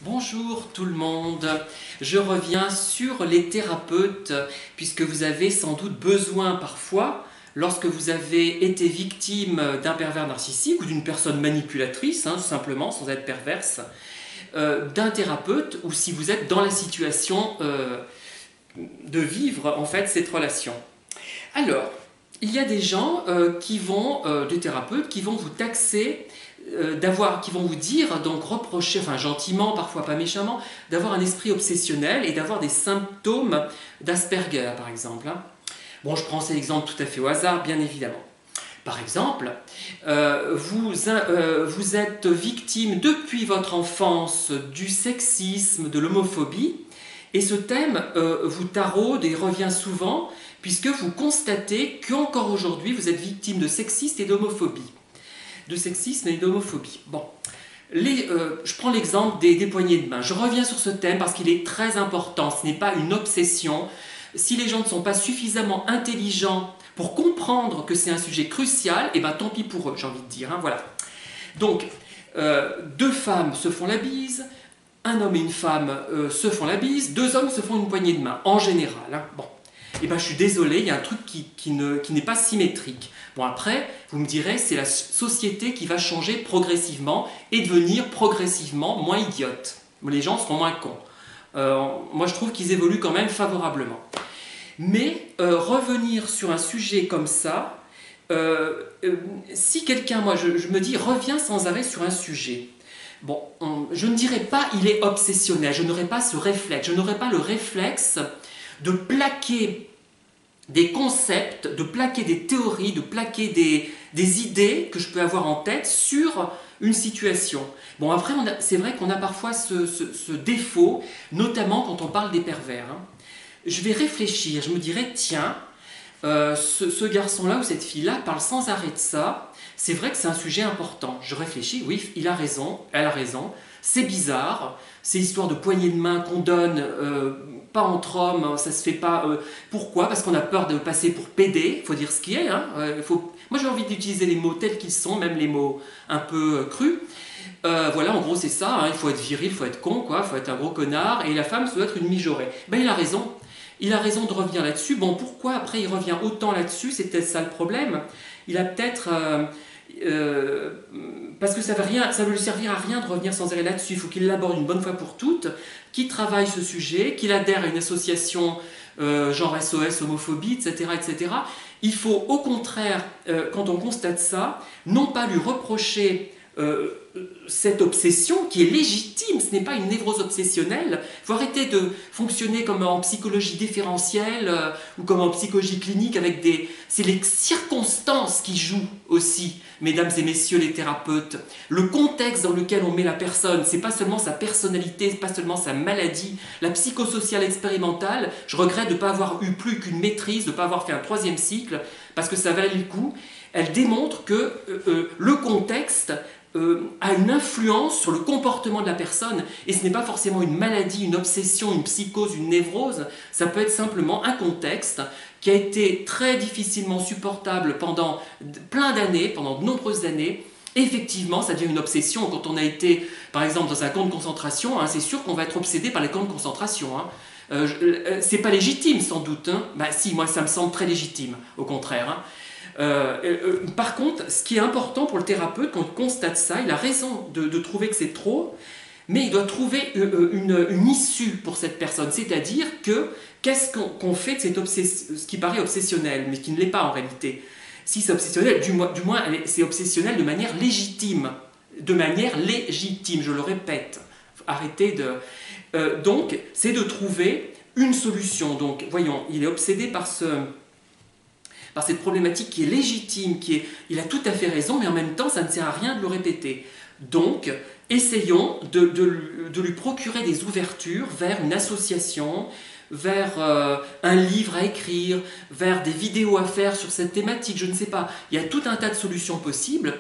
Bonjour tout le monde, je reviens sur les thérapeutes puisque vous avez sans doute besoin parfois, lorsque vous avez été victime d'un pervers narcissique ou d'une personne manipulatrice, tout simplement, sans être perverse, d'un thérapeute, ou si vous êtes dans la situation de vivre en fait cette relation. Alors, il y a des gens des thérapeutes qui vont vous taxer qui vont vous dire, donc reprocher, enfin gentiment, parfois pas méchamment, d'avoir un esprit obsessionnel et d'avoir des symptômes d'Asperger, par exemple. Bon, je prends cet exemple tout à fait au hasard, bien évidemment. Par exemple, vous êtes victime depuis votre enfance du sexisme, de l'homophobie, et ce thème vous taraude et revient souvent, puisque vous constatez qu'encore aujourd'hui, vous êtes victime de sexisme et d'homophobie. Bon, je prends l'exemple des poignées de main. Je reviens sur ce thème parce qu'il est très important. Ce n'est pas une obsession. Si les gens ne sont pas suffisamment intelligents pour comprendre que c'est un sujet crucial, et tant pis pour eux, j'ai envie de dire. Voilà. Donc, deux femmes se font la bise, un homme et une femme se font la bise, deux hommes se font une poignée de main, en général. Bon. Je suis désolé, il y a un truc qui n'est pas symétrique. Bon, après, vous me direz, c'est la société qui va changer progressivement et devenir progressivement moins idiote. Les gens seront moins cons. Moi, je trouve qu'ils évoluent quand même favorablement. Mais revenir sur un sujet comme ça, si quelqu'un, moi, je me dis, reviens sans arrêt sur un sujet. Bon, je ne dirais pas il est obsessionnel, je n'aurais pas ce réflexe, je n'aurais pas le réflexe de plaquer des concepts, de plaquer des théories, de plaquer des idées que je peux avoir en tête sur une situation. Bon, après, c'est vrai qu'on a parfois ce défaut, notamment quand on parle des pervers. Je vais réfléchir, je me dirais, tiens, ce garçon-là ou cette fille-là parle sans arrêt de ça, c'est vrai que c'est un sujet important. Je réfléchis, oui, il a raison, elle a raison, c'est bizarre, ces histoires de poignées de main qu'on donne, pas entre hommes, ça se fait pas. Pourquoi? Parce qu'on a peur de passer pour pédé, il faut dire ce qui est. Moi j'ai envie d'utiliser les mots tels qu'ils sont, même les mots un peu crus. Voilà, en gros c'est ça, il faut être viril, il faut être con, il faut être un gros connard, et la femme, ça doit être une mijaurée. Il a raison. Il a raison de revenir là-dessus. Bon, pourquoi après il revient autant là-dessus? C'est peut-être ça le problème. Il a peut-être... parce que ça ne lui servir à rien de revenir sans arrêt là-dessus. Il faut qu'il l'aborde une bonne fois pour toutes, qu'il travaille ce sujet, qu'il adhère à une association genre SOS, homophobie, etc., etc. Il faut au contraire, quand on constate ça, non pas lui reprocher cette obsession qui est légitime, ce n'est pas une névrose obsessionnelle. Il faut arrêter de fonctionner comme en psychologie différentielle ou comme en psychologie clinique avec des... C'est les circonstances qui jouent aussi, mesdames et messieurs les thérapeutes. Le contexte dans lequel on met la personne, c'est pas seulement sa personnalité, c'est pas seulement sa maladie. La psychosociale expérimentale, je regrette de ne pas avoir eu plus qu'une maîtrise, de ne pas avoir fait un 3e cycle, parce que ça valait le coup. Elle démontre que le contexte a une influence sur le comportement de la personne, et ce n'est pas forcément une maladie, une obsession, une psychose, une névrose, ça peut être simplement un contexte qui a été très difficilement supportable pendant plein d'années, pendant de nombreuses années. Et effectivement, ça devient une obsession. Quand on a été, par exemple, dans un camp de concentration, c'est sûr qu'on va être obsédé par les camps de concentration. C'est pas légitime, sans doute. Si, moi, ça me semble très légitime, au contraire. Par contre, ce qui est important pour le thérapeute, quand il constate ça, il a raison de trouver que c'est trop, mais il doit trouver une issue pour cette personne. C'est-à-dire que, qu'est-ce qu'on fait de ce qui paraît obsessionnel, mais qui ne l'est pas en réalité? Si c'est obsessionnel, du moins c'est obsessionnel de manière légitime. De manière légitime, je le répète. Arrêtez de... donc, c'est de trouver une solution. Donc, voyons, il est obsédé par cette problématique qui est légitime, il a tout à fait raison, mais en même temps, ça ne sert à rien de le répéter. Donc, essayons de lui procurer des ouvertures vers une association, vers un livre à écrire, vers des vidéos à faire sur cette thématique, je ne sais pas. Il y a tout un tas de solutions possibles,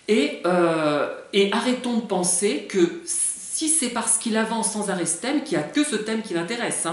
et arrêtons de penser que si c'est parce qu'il avance sans arrêt ce thème, qu'il n'y a que ce thème qui l'intéresse.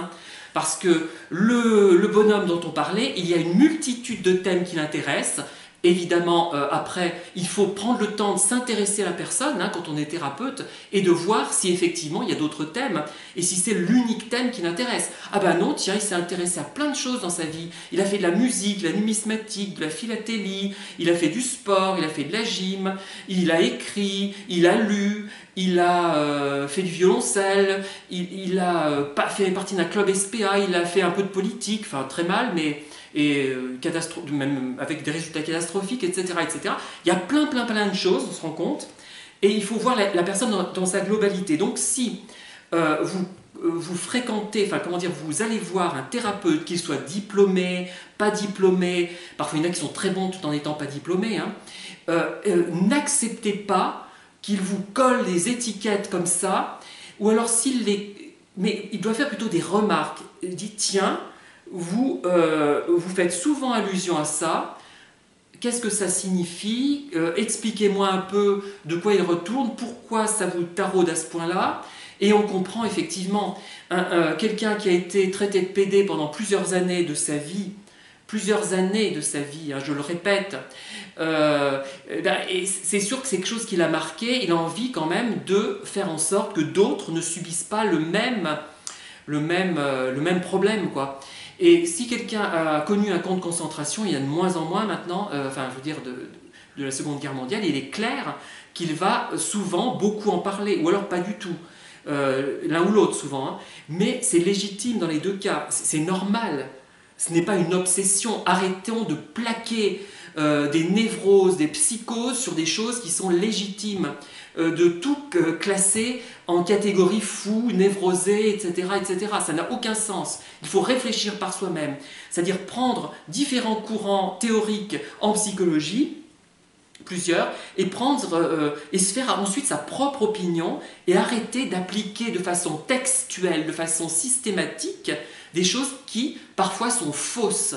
Parce que le bonhomme dont on parlait, il y a une multitude de thèmes qui l'intéressent, Évidemment, après, il faut prendre le temps de s'intéresser à la personne hein, quand on est thérapeute et de voir si effectivement il y a d'autres thèmes et si c'est l'unique thème qui l'intéresse. Ah ben non, tiens, il s'est intéressé à plein de choses dans sa vie. Il a fait de la musique, de la numismatique, de la philatélie, il a fait du sport, il a fait de la gym, il a écrit, il a lu, il a fait du violoncelle, il a fait partie d'un club SPA, il a fait un peu de politique, enfin très mal, mais même avec des résultats catastrophiques, etc., etc. Il y a plein de choses, on se rend compte, et il faut voir la personne dans sa globalité. Donc si vous fréquentez, enfin comment dire, vous allez voir un thérapeute, qu'il soit diplômé, pas diplômé, parfois il y en a qui sont très bons tout en n'étant pas diplômés, hein, n'acceptez pas qu'il vous colle des étiquettes comme ça, ou alors mais il doit faire plutôt des remarques. Il dit tiens, vous faites souvent allusion à ça, qu'est-ce que ça signifie, expliquez-moi un peu de quoi il retourne, pourquoi ça vous taraude à ce point-là, et on comprend effectivement quelqu'un qui a été traité de PD pendant plusieurs années de sa vie, hein, je le répète, et c'est sûr que c'est quelque chose qui l'a marqué, il a envie quand même de faire en sorte que d'autres ne subissent pas le même problème, quoi. Et si quelqu'un a connu un camp de concentration, il y a de moins en moins maintenant, enfin je veux dire de la Seconde Guerre mondiale, il est clair qu'il va souvent beaucoup en parler, ou alors pas du tout, l'un ou l'autre souvent, hein. Mais c'est légitime dans les deux cas, c'est normal, ce n'est pas une obsession, arrêtons de plaquer des névroses, des psychoses sur des choses qui sont légitimes, de tout classer en catégorie fou, névrosé, etc., etc. Ça n'a aucun sens. Il faut réfléchir par soi-même, c'est-à-dire prendre différents courants théoriques en psychologie, plusieurs, et et se faire ensuite sa propre opinion et arrêter d'appliquer de façon textuelle, de façon systématique, des choses qui parfois sont fausses.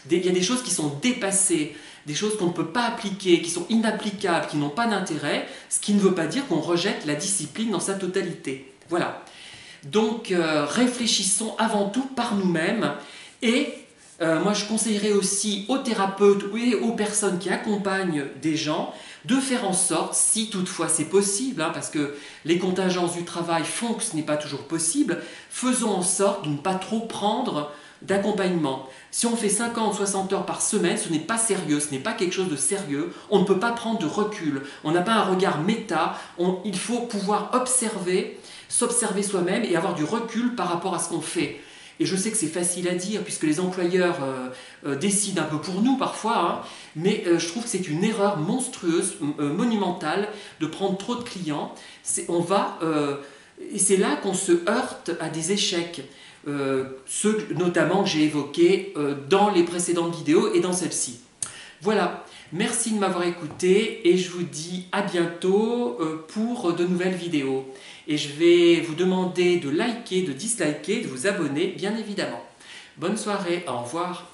Il y a des choses qui sont dépassées, des choses qu'on ne peut pas appliquer, qui sont inapplicables, qui n'ont pas d'intérêt, ce qui ne veut pas dire qu'on rejette la discipline dans sa totalité. Voilà. Donc réfléchissons avant tout par nous-mêmes et moi je conseillerais aussi aux thérapeutes et aux personnes qui accompagnent des gens de faire en sorte, si toutefois c'est possible, hein, parce que les contingences du travail font que ce n'est pas toujours possible, faisons en sorte de ne pas trop prendre d'accompagnement. Si on fait 50, 60 heures par semaine, ce n'est pas sérieux, ce n'est pas quelque chose de sérieux, on ne peut pas prendre de recul, on n'a pas un regard méta, il faut pouvoir s'observer soi-même et avoir du recul par rapport à ce qu'on fait. Et je sais que c'est facile à dire puisque les employeurs décident un peu pour nous parfois, hein, mais je trouve que c'est une erreur monstrueuse, monumentale de prendre trop de clients. Et c'est là qu'on se heurte à des échecs. Ceux notamment que j'ai évoqués dans les précédentes vidéos et dans celle-ci. Voilà, merci de m'avoir écouté et je vous dis à bientôt pour de nouvelles vidéos. Et je vais vous demander de liker, de disliker, de vous abonner, bien évidemment. Bonne soirée, au revoir.